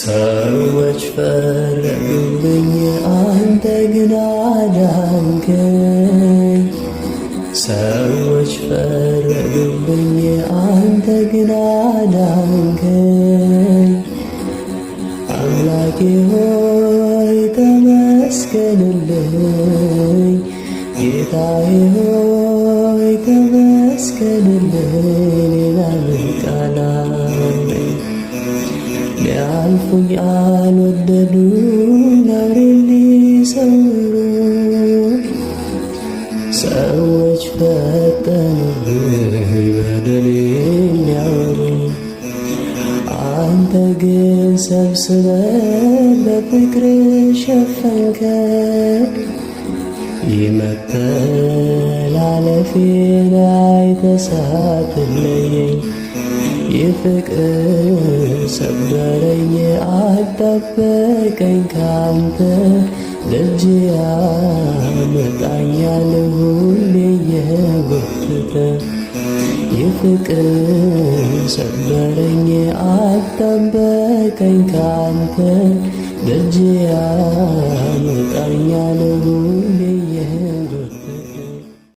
ሰዎች ፈረዱብኝ፣ አንተ ግን አዳንከኝ። ሰዎች ፈረዱብኝ፣ አንተ ግን አዳንከኝ። አምላኬ ሆይ ተመስገንልኝ፣ ጌታዬ ሆይ ተመስገንልኝ። ሌላ ምን ቃል አለኝ? ሊያልፉኝ አልወደዱ ነውሬን ሊሰውሩ፣ ሰዎች ፈጠኑብኝ በደሌን ሊያወሩ። አንተ ግን ሰብስበህ በፍቅር ሸፈንከኝ። መተላለፌን አይተህ ሳትለየኝ፣ የፍቅር ሰበረኝ አጣበቀኝ። ካንተ ደጅ ያመጣኛል ሁሌ እየጎተተ። የፍቅር ሰበረኝ አጣበቀኝ። ካንተ ደጅ ያመጣኛል ሁሌ